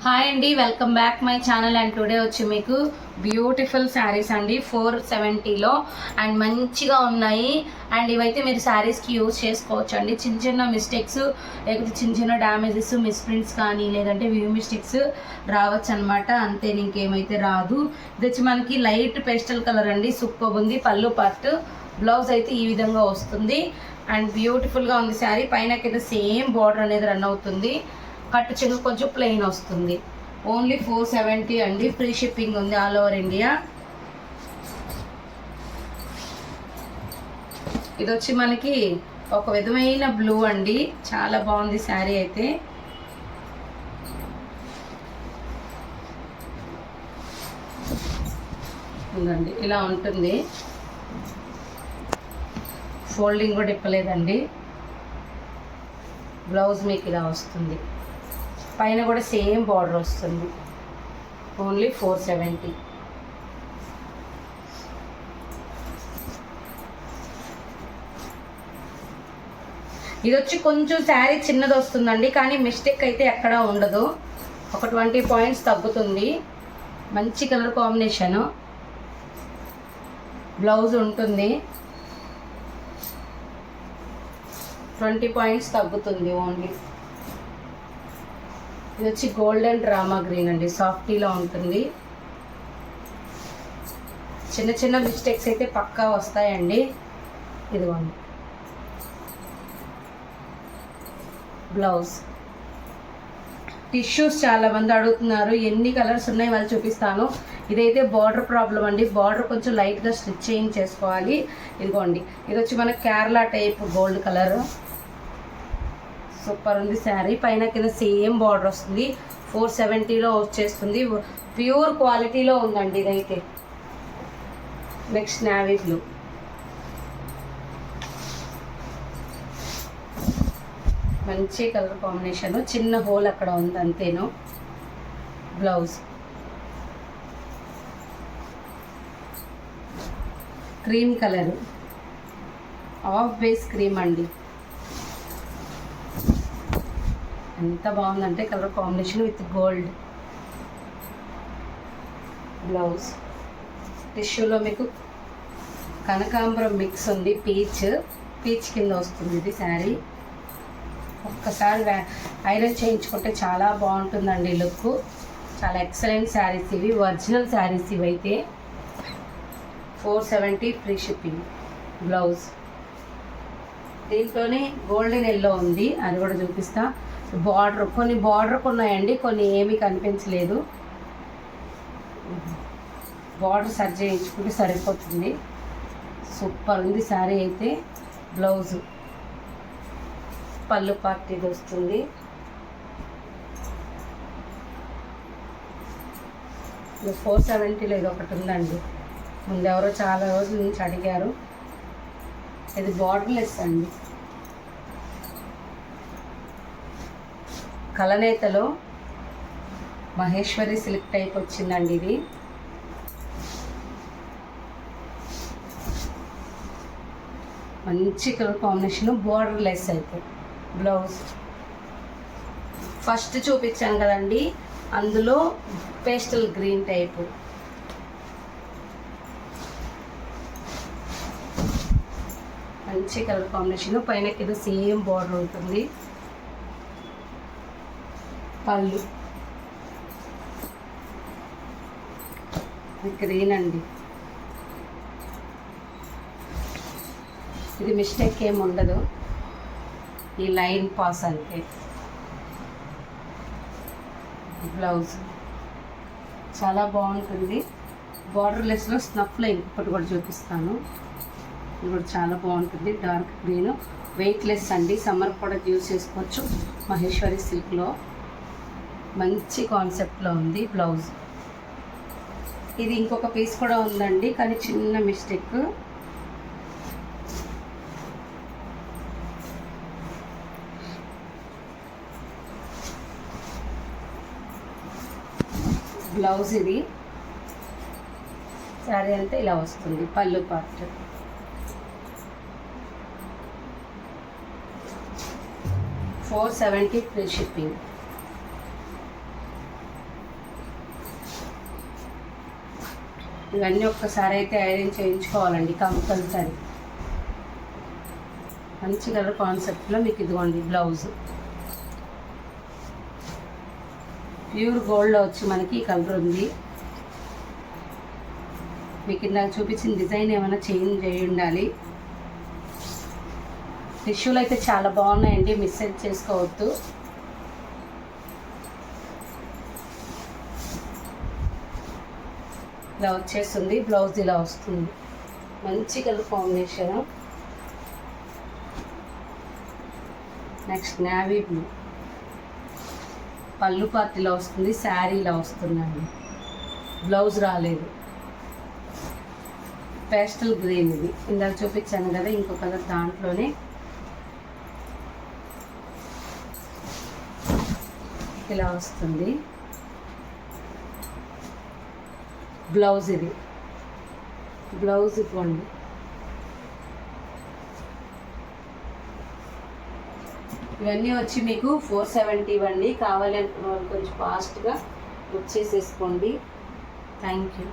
Hi అండి, welcome back my channel. And today వచ్చి మీకు బ్యూటిఫుల్ శారీస్ అండి 470లో అండ్ మంచిగా ఉన్నాయి. అండ్ ఇవైతే మీరు శారీస్కి యూజ్ చేసుకోవచ్చు అండి. చిన్న చిన్న మిస్టేక్స్ లేకపోతే చిన్న చిన్న డ్యామేజెస్, మిస్ప్రింట్స్ కానీ లేదంటే వ్యూ మిస్టేక్స్ రావచ్చు అనమాట. అంతే, ఇంకేమైతే రాదు. ఇది వచ్చి మనకి లైట్ పేస్టల్ కలర్ అండి, సూపర్ ఉంది. పళ్ళు పార్ట్, బ్లౌజ్ అయితే ఈ విధంగా వస్తుంది. అండ్ బ్యూటిఫుల్గా ఉంది శారీ. పైన కింద సేమ్ బార్డర్ అనేది రన్ అవుతుంది. కట్టు చెంగు కొంచెం ప్లెయిన్ వస్తుంది. ఓన్లీ 470 అండి. ఫ్రీ షిప్పింగ్ ఉంది ఆల్ ఓవర్ ఇండియా. ఇది వచ్చి మనకి ఒక విధమైన బ్లూ అండి, చాలా బాగుంది శారీ అయితే. ఉందండి, ఇలా ఉంటుంది. ఫోల్డింగ్ కూడా ఇప్పలేదండి. బ్లౌజ్ మీకు ఇలా వస్తుంది. పైన కూడా సేమ్ బార్డర్ వస్తుంది. ఓన్లీ 470. ఇది వచ్చి కొంచెం శారీ చిన్నది వస్తుందండి, కానీ మిస్టేక్ అయితే ఎక్కడా ఉండదు. ఒక 20 పాయింట్స్ తగ్గుతుంది. మంచి కలర్ కాంబినేషను. బ్లౌజ్ ఉంటుంది. 20 పాయింట్స్ తగ్గుతుంది ఓన్లీ. ఇది వచ్చి గోల్డెన్ డ్రామా గ్రీన్ అండి, సాఫ్టీలో ఉంటుంది. చిన్న చిన్న మిస్టేక్స్ అయితే పక్కా వస్తాయండి. ఇదిగోండి బ్లౌజ్. టిష్యూస్ చాలామంది అడుగుతున్నారు, ఎన్ని కలర్స్ ఉన్నాయి వాళ్ళు చూపిస్తాను. ఇదైతే బార్డర్ ప్రాబ్లం అండి, బార్డర్ కొంచెం లైట్గా స్టిచ్ చేసుకోవాలి. ఇదిగోండి, ఇది వచ్చి మనకి Kerala type gold colour. Super ఉంది శారీ. పైన కింద సేమ్ బార్డర్ వస్తుంది. 470లో వచ్చేస్తుంది. ప్యూర్ క్వాలిటీలో ఉందండి ఇదైతే. Next navy blue. మంచి కలర్ కాంబినేషన్. చిన్న హోల్ అక్కడ ఉంది అంతేను. Blouse cream colour, off base cream అండి. ఎంత బాగుందంటే colour combination with gold. Blouse టిష్యూలో మీకు కనకాంబరం మిక్స్ ఉంది. పీచ్ కింద వస్తుంది ఇది శారీ. ఒక్కసారి ఐరన్ చేయించుకుంటే చాలా బాగుంటుందండి లుక్. చాలా ఎక్సలెంట్ శారీస్ ఇవి, ఒరిజినల్ శారీస్ ఇవైతే. 470 ఫ్రీ షిప్పింగ్. బ్లౌజ్ దీంట్లోనే గోల్డెన్ ఎల్లో ఉంది, అది కూడా చూపిస్తా. కొన్ని బార్డర్ ఉన్నాయండి, కొన్ని ఏమీ కనిపించలేదు. బార్డర్ సరి చేయించుకుంటే సరిపోతుంది. సూపర్ ఉంది శారీ అయితే. బ్లౌజ్ పళ్ళు పార్ట్ ఇది వస్తుంది. ఇది 470లో ఇది ఒకటి ఉందండి. ముందు ఎవరో చాలా రోజుల నుంచి అడిగారు. ఇది బార్డర్లెస్ అండి. కలనేతలో మహేశ్వరి సిల్క్ టైప్ వచ్చిందండి ఇది. మంచి కలర్ కాంబినేషన్, బార్డర్ లెస్ అయితే. బ్లౌజ్ ఫస్ట్ చూపించాను కదండి, అందులో పేస్టల్ గ్రీన్ టైపు. మంచి కలర్ కాంబినేషన్. పైన కింద సేమ్ బార్డర్ ఉంటుంది. పళ్ళు గ్రీన్ అండి. ఇది మిస్టేక్ ఏమి ఉండదు, ఈ లైన్ పాస్ అంతే. బ్లౌజ్ చాలా బాగుంటుంది. బార్డర్లెస్లో స్నఫ్ లైన్ ఒకటి కూడా చూపిస్తాను. ఇది కూడా చాలా బాగుంటుంది. డార్క్ గ్రీన్, వెయిట్లెస్ అండి. సమ్మర్ కూడా యూజ్ చేసుకోవచ్చు. మహేశ్వరి సిల్క్లో మంచి కాన్సెప్ట్లో ఉంది. బ్లౌజ్ ఇది ఇంకొక పీస్ కూడా ఉందండి, కానీ చిన్న మిస్టేక్. బ్లౌజ్ ఇది. శారీ అంతా ఇలా వస్తుంది. పళ్ళు పార్ట్ 470 ఫ్రీ షిప్పింగ్. ఇవన్నీ ఒక్కసారి అయితే ఐరన్ చేయించుకోవాలండి కంపల్సరీ. మంచి కలర్ కాన్సెప్ట్లో మీకు ఇదిగోండి బ్లౌజ్. ప్యూర్ గోల్డ్లో వచ్చి మనకి ఈ కలర్ ఉంది. మీకు ఇందాక చూపించిన డిజైన్ ఏమైనా చేంజ్ అయ్యి ఉండాలి. టిష్యూలు అయితే చాలా బాగున్నాయండి, మిస్ చేసుకోవద్దు. ఇలా వచ్చేస్తుంది, బ్లౌజ్ ఇలా వస్తుంది. మంచి colour combination. Next navy blue. పళ్ళు పార్ట్ ఇలా వస్తుంది, శారీ ఇలా వస్తుందండి. బ్లౌజ్ రాలేదు. పేస్టల్ గ్రీన్ ఇది ఇందాక చూపించాను కదా, ఇంకో కలర్ దాంట్లోనే. ఇలా వస్తుంది బ్లౌజ్. ఇది బ్లౌజ్ ఇవ్వండి. ఇవన్నీ వచ్చి మీకు 470 ఇవ్వండి. కావాలి అనుకున్న వాళ్ళు కొంచెం ఫాస్ట్గా బుక్ చేసేసుకోండి. Thank you.